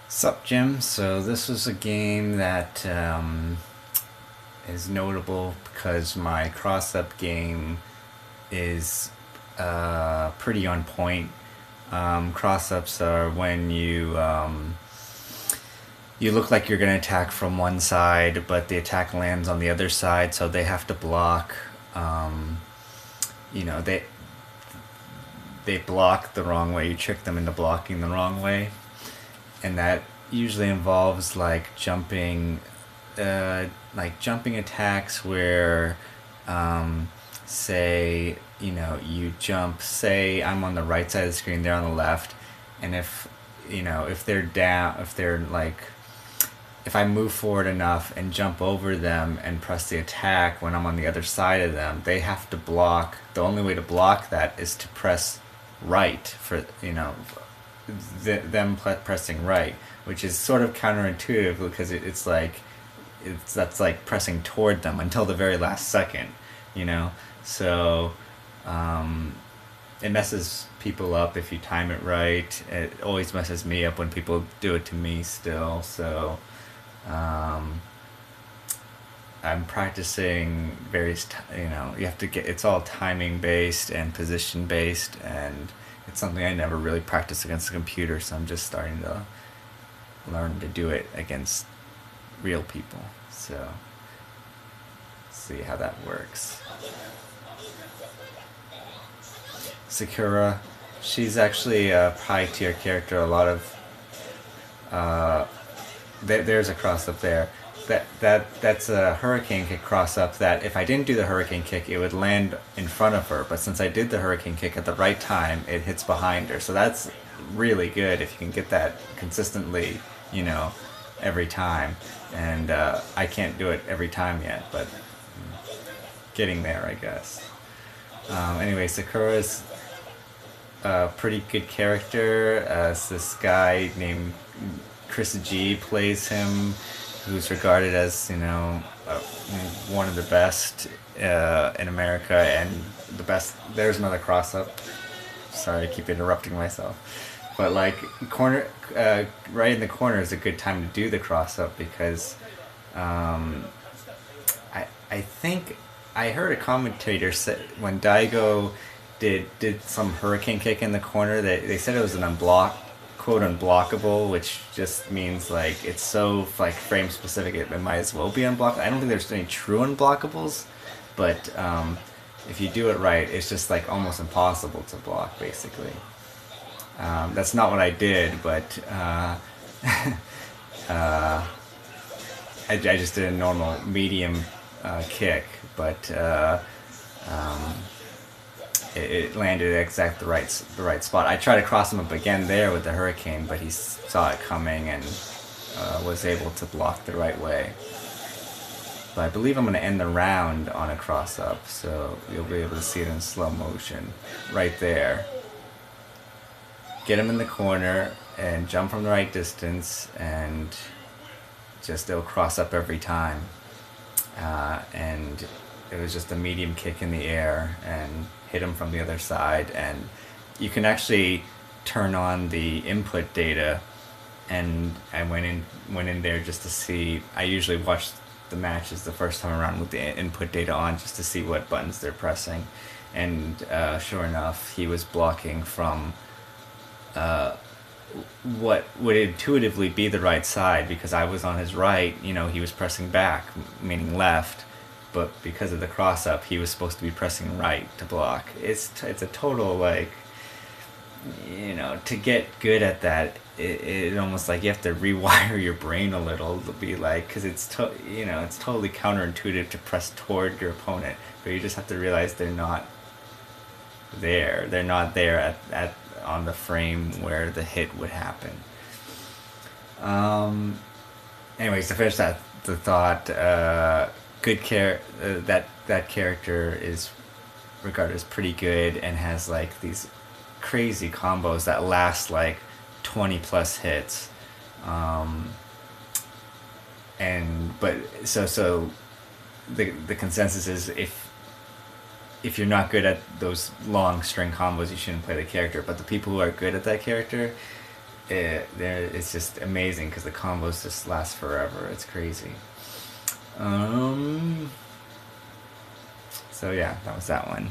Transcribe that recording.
Sup Jim. So this was a game that is notable because my cross-up game is pretty on point. Cross-ups are when you look like you're gonna attack from one side, but the attack lands on the other side, so they have to block. Um, you know they block the wrong way. You trick them into blocking the wrong way, and that usually involves jumping attacks where, say, you jump. Say I'm on the right side of the screen, they're on the left, and if they're down, if I move forward enough and jump over them and press the attack when I'm on the other side of them, they have to block. The only way to block that is to press right for them pressing right, which is sort of counterintuitive because it's like that's like pressing toward them until the very last second, you know. So um, it messes people up if you time it right. It always messes me up when people do it to me still. So um, I'm practicing you have to get, it's all timing based and position based, and it's something I never really practiced against a computer, so I'm just starting to learn to do it against real people. So, see how that works. Sakura, she's actually a high tier character. A lot of there's a cross up there. That's a hurricane kick cross up that if I didn't do the hurricane kick, it would land in front of her. But since I did the hurricane kick at the right time, it hits behind her. So that's really good if you can get that consistently, you know, every time. And I can't do it every time yet, but getting there, I guess. Anyway, Sakura's a pretty good character. It's this guy named Chris G plays him, who's regarded as one of the best in America and the best. There's another cross up. Sorry, I keep interrupting myself. But like right in the corner is a good time to do the cross up because um, I think I heard a commentator say when Daigo did some hurricane kick in the corner, they said it was an quote unblockable, which just means like it's so like frame specific it might as well be unblockable. I don't think there's any true unblockables, but if you do it right, it's just like almost impossible to block basically. That's not what I did, but uh, I just did a normal medium kick, but um, it landed at the right spot. I tried to cross him up again there with the hurricane, but he saw it coming and was able to block the right way. But I believe I'm going to end the round on a cross up, so you'll be able to see it in slow motion right there. Get him in the corner and jump from the right distance, and just it'll cross up every time. And it was just a medium kick in the air and hit him from the other side. And you can actually turn on the input data, and I went in there just to see. I usually watch the matches the first time around with the input data on just to see what buttons they're pressing, and sure enough, he was blocking from what would intuitively be the right side because I was on his right. He was pressing back, meaning left, but because of the cross up, he was supposed to be pressing right to block. It's a total like, to get good at that. It almost like you have to rewire your brain a little to be like, because it's totally counterintuitive to press toward your opponent, but you just have to realize they're not there. They're not there at on the frame where the hit would happen. Um, Anyways, to finish the thought, that character is regarded as pretty good and has like these crazy combos that last like 20 plus hits. Um, and but so the consensus is if you're not good at those long string combos, you shouldn't play the character. But the people who are good at that character, it's just amazing because the combos just last forever. It's crazy. So yeah, that was that one.